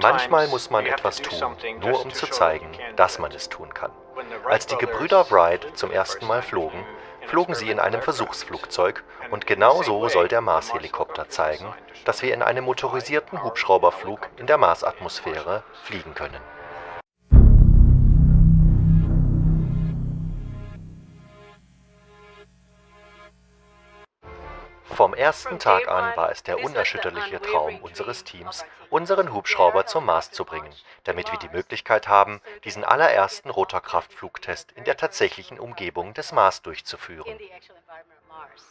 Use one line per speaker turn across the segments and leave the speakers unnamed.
Manchmal muss man etwas tun, nur um zu zeigen, dass man es tun kann. Als die Gebrüder Wright zum ersten Mal flogen, flogen sie in einem Versuchsflugzeug und genau so soll der Mars-Helikopter zeigen, dass wir in einem motorisierten Hubschrauberflug in der Marsatmosphäre fliegen können. Vom ersten Tag an war es der unerschütterliche Traum unseres Teams, unseren Hubschrauber zum Mars zu bringen, damit wir die Möglichkeit haben, diesen allerersten Rotorkraftflugtest in der tatsächlichen Umgebung des Mars durchzuführen.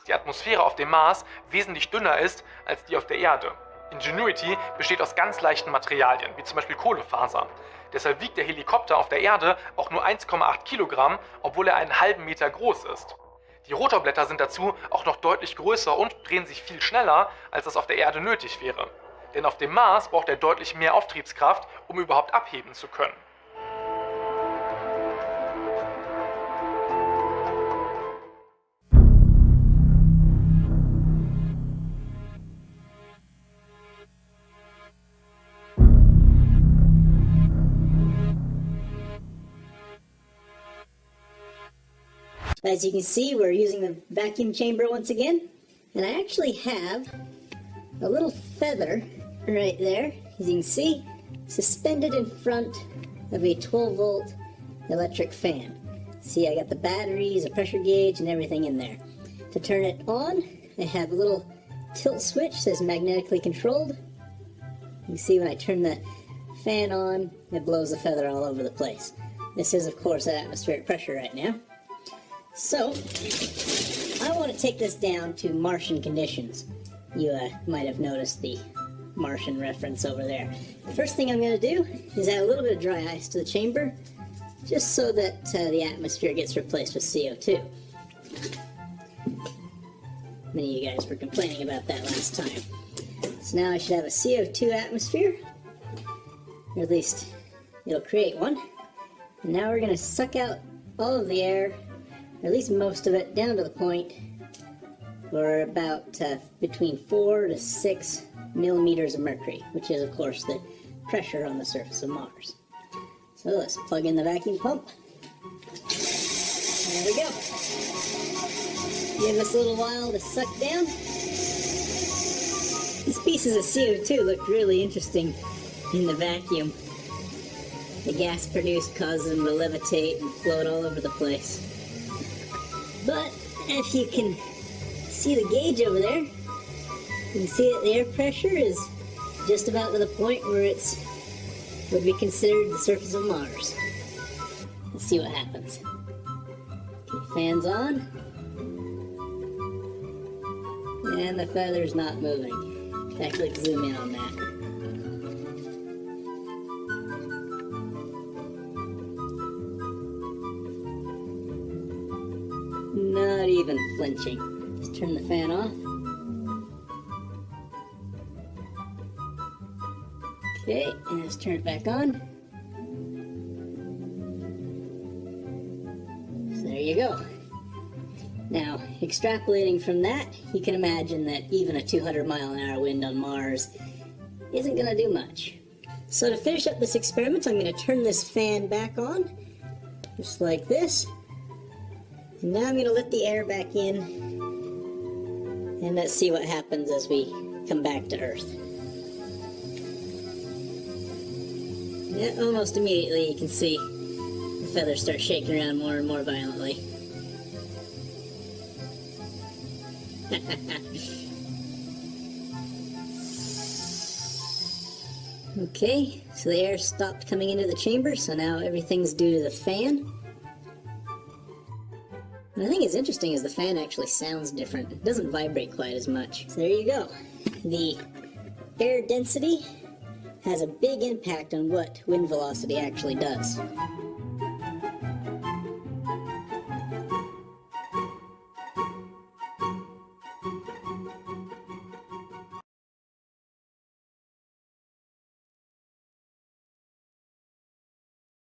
Die Atmosphäre auf dem Mars wesentlich dünner ist als die auf der Erde. Ingenuity besteht aus ganz leichten Materialien, wie zum Beispiel Kohlefaser. Deshalb wiegt der Helikopter auf der Erde auch nur 1,8 Kilogramm, obwohl er einen halben Meter groß ist. Die Rotorblätter sind dazu auch noch deutlich größer und drehen sich viel schneller, als das auf der Erde nötig wäre. Denn auf dem Mars braucht er deutlich mehr Auftriebskraft, um überhaupt abheben zu können.
As you can see, we're using the vacuum chamber once again, and I actually have a little feather right there, as you can see, suspended in front of a 12-volt electric fan. See, I got the batteries, a pressure gauge, and everything in there. To turn it on, I have a little tilt switch that says magnetically controlled. You can see when I turn the fan on, it blows the feather all over the place. This is, of course, at atmospheric pressure right now. So, I want to take this down to Martian conditions. You might have noticed the Martian reference over there. The first thing I'm going to do is add a little bit of dry ice to the chamber, just so that the atmosphere gets replaced with CO2. Many of you guys were complaining about that last time. So now I should have a CO2 atmosphere, or at least it'll create one. And now we're going to suck out all of the air, or at least most of it, down to the point where about between 4 to 6 millimeters of mercury, which is, of course, the pressure on the surface of Mars. So let's plug in the vacuum pump. There we go. Give us a little while to suck down. These pieces of CO2 look really interesting in the vacuum. The gas produced causes them to levitate and float all over the place. But if you can see the gauge over there, you can see that the air pressure is just about to the point where it's would be considered the surface of Mars. Let's see what happens. Okay, fans on. And the feather's not moving. In fact, let's zoom in on that. Not even flinching. Just turn the fan off. Okay, and let's turn it back on. So there you go. Now, extrapolating from that, you can imagine that even a 200-mile-an-hour wind on Mars isn't going to do much. So to finish up this experiment, I'm going to turn this fan back on, just like this. And now I'm going to let the air back in, and let's see what happens as we come back to Earth. Yeah, almost immediately you can see the feathers start shaking around more and more violently. Okay, so the air stopped coming into the chamber, so now everything's due to the fan. And I think it's interesting is the fan actually sounds different. It doesn't vibrate quite as much. So there you go. The air density has a big impact on what wind velocity actually does.